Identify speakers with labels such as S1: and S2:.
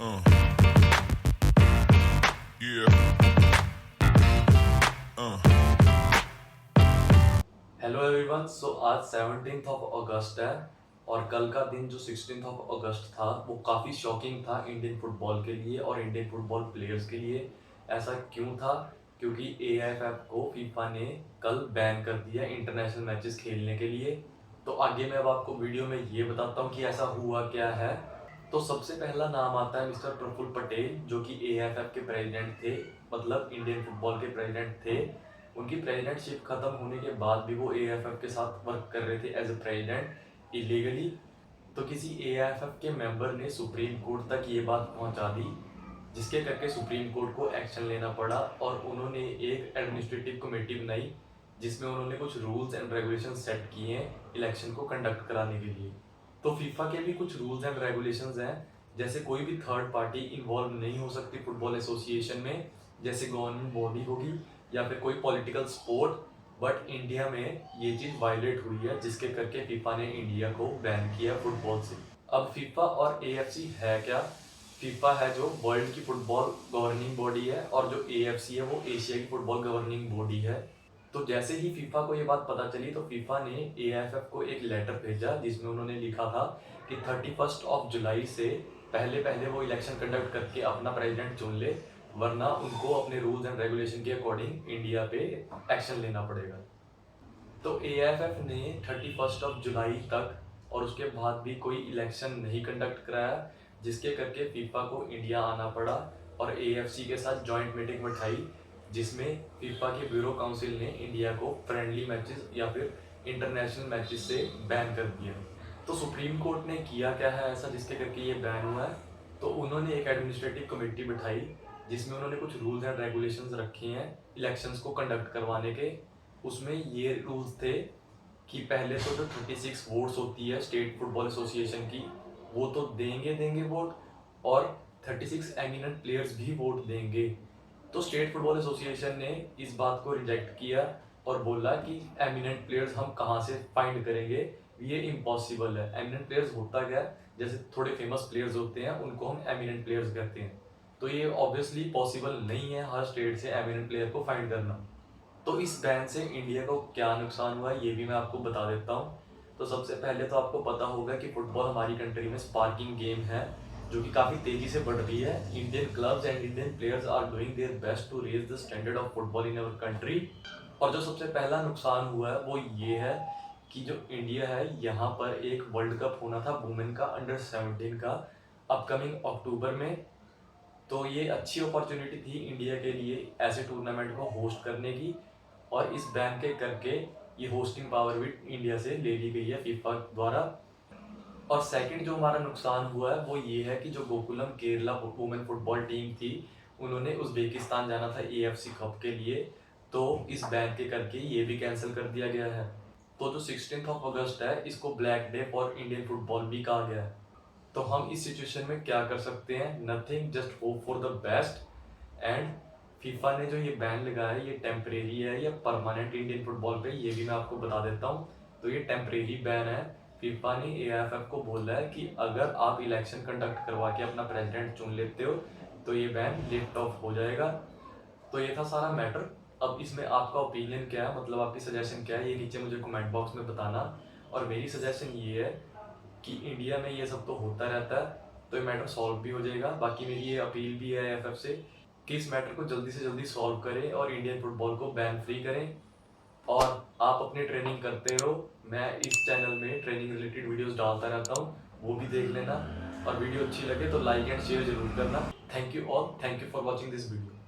S1: Uh, yeah. Uh.
S2: Hello everyone. So आज 17th of अगस्त है और कल का दिन जो 16th ऑफ अगस्त था वो काफ़ी शॉकिंग था इंडियन फुटबॉल के लिए और इंडियन फुटबॉल प्लेयर्स के लिए। ऐसा क्यों था? क्योंकि एएफएफ को फीफा ने कल बैन कर दिया इंटरनेशनल मैचेस खेलने के लिए। तो आगे मैं अब आपको वीडियो में ये बताता हूँ कि ऐसा हुआ क्या है। तो सबसे पहला नाम आता है मिस्टर प्रफुल्ल पटेल, जो कि एएफएफ के प्रेसिडेंट थे, मतलब इंडियन फुटबॉल के प्रेसिडेंट थे। उनकी प्रेसिडेंटशिप खत्म होने के बाद भी वो एएफएफ के साथ वर्क कर रहे थे एज ए प्रेसिडेंट इलीगली। तो किसी एएफएफ के मेंबर ने सुप्रीम कोर्ट तक ये बात पहुंचा दी, जिसके करके सुप्रीम कोर्ट को एक्शन लेना पड़ा और उन्होंने एक एडमिनिस्ट्रेटिव कमेटी बनाई जिसमें उन्होंने कुछ रूल्स एंड रेगुलेशन सेट किए हैं इलेक्शन को कंडक्ट कराने के लिए। तो फीफा के भी कुछ रूल्स एंड रेगुलेशंस हैं, जैसे कोई भी थर्ड पार्टी इन्वॉल्व नहीं हो सकती फुटबॉल एसोसिएशन में, जैसे गवर्नमेंट बॉडी होगी या फिर कोई पॉलिटिकल स्पोर्ट। बट इंडिया में ये चीज़ वायलेट हुई है, जिसके करके फीफा ने इंडिया को बैन किया फुटबॉल से। अब फीफा और एएफसी है क्या? फीफा है जो वर्ल्ड की फुटबॉल गवर्निंग बॉडी है और जो एएफसी है वो एशिया की फुटबॉल गवर्निंग बॉडी है। तो जैसे ही फीफा को ये बात पता चली तो फीफा ने एएफएफ को एक लेटर भेजा जिसमें उन्होंने लिखा था कि 31 ऑफ जुलाई से पहले पहले वो इलेक्शन कंडक्ट करके अपना प्रेसिडेंट चुन ले, वरना उनको अपने रूल्स एंड रेगुलेशन के अकॉर्डिंग इंडिया पे एक्शन लेना पड़ेगा। तो एएफएफ ने 31 ऑफ जुलाई तक और उसके बाद भी कोई इलेक्शन नहीं कंडक्ट कराया, जिसके करके फीफा को इंडिया आना पड़ा और एएफसी के साथ जॉइंट मीटिंग बिठाई, जिसमें फीफा के ब्यूरो काउंसिल ने इंडिया को फ्रेंडली मैचेस या फिर इंटरनेशनल मैचेस से बैन कर दिया। तो सुप्रीम कोर्ट ने किया क्या है ऐसा जिसके करके ये बैन हुआ है? तो उन्होंने एक एडमिनिस्ट्रेटिव कमेटी बिठाई जिसमें उन्होंने कुछ रूल्स एंड रेगुलेशंस रखे हैं इलेक्शंस को कंडक्ट करवाने के। उसमें ये रूल्स थे कि पहले तो जो 36 वोट्स होती है स्टेट फुटबॉल एसोसिएशन की, वो तो देंगे वोट, और 36 एमिनेंट प्लेयर्स भी वोट देंगे। तो स्टेट फुटबॉल एसोसिएशन ने इस बात को रिजेक्ट किया और बोला कि एमिनेंट प्लेयर्स हम कहाँ से फाइंड करेंगे, ये इम्पॉसिबल है। एमिनेंट प्लेयर्स होता क्या है, जैसे थोड़े फेमस प्लेयर्स होते हैं उनको हम एमिनेंट प्लेयर्स कहते हैं। तो ये ऑब्वियसली पॉसिबल नहीं है हर स्टेट से एमिनेंट प्लेयर को फाइंड करना। तो इस बैन से इंडिया को क्या नुकसान हुआ है ये भी मैं आपको बता देता हूँ। तो सबसे पहले तो आपको पता होगा कि फुटबॉल हमारी कंट्री में स्पार्किंग गेम है जो कि काफ़ी तेज़ी से बढ़ रही है। Indian clubs and Indian players are doing their best to raise the standard of football in our country. और जो सबसे पहला नुकसान हुआ है वो ये है कि जो इंडिया है यहाँ पर एक वर्ल्ड कप होना था वुमेन का अंडर 17 का अपकमिंग अक्टूबर में। तो ये अच्छी अपॉर्चुनिटी थी इंडिया के लिए ऐसे टूर्नामेंट को होस्ट करने की, और इस बैन के करके ये होस्टिंग पावर भी इंडिया से ले ली गई है फीफा द्वारा। और सेकंड जो हमारा नुकसान हुआ है वो ये है कि जो Gokulam Kerala women football team थी उन्होंने उज़्बेकिस्तान जाना था एएफसी कप के लिए, तो इस बैन के करके ये भी कैंसिल कर दिया गया है। तो जो 16th ऑफ अगस्त है इसको black day for Indian football भी कहा गया है। तो हम इस सिचुएशन में क्या कर सकते हैं? Nothing, just hope for the best. And FIFA ने जो ये बैन लगाया है ये टेम्परेरी है या परमानेंट इंडियन फुटबॉल पे, ये भी मैं आपको बता देता हूँ। तो ये टेम्परेरी बैन है। फीफा ने एएफएफ को बोला है कि अगर आप इलेक्शन कंडक्ट करवा के अपना प्रेसिडेंट चुन लेते हो तो ये बैन लिफ्ट ऑफ हो जाएगा। तो ये था सारा मैटर। अब इसमें आपका ओपिनियन क्या है, मतलब आपकी सजेशन क्या है, ये नीचे मुझे कमेंट बॉक्स में बताना। और मेरी सजेशन ये है कि इंडिया में ये सब तो होता रहता है तो ये मैटर सॉल्व भी हो जाएगा। बाकी मेरी ये अपील भी है एएफएफ से कि इस मैटर को जल्दी से जल्दी सॉल्व करें और इंडियन फुटबॉल को बैन फ्री करें। और आप अपनी ट्रेनिंग करते रहो, मैं इस चैनल में ट्रेनिंग रिलेटेड वीडियोस डालता रहता हूँ, वो भी देख लेना। और वीडियो अच्छी लगे तो लाइक एंड शेयर जरूर करना। Thank you all, thank you for watching this video.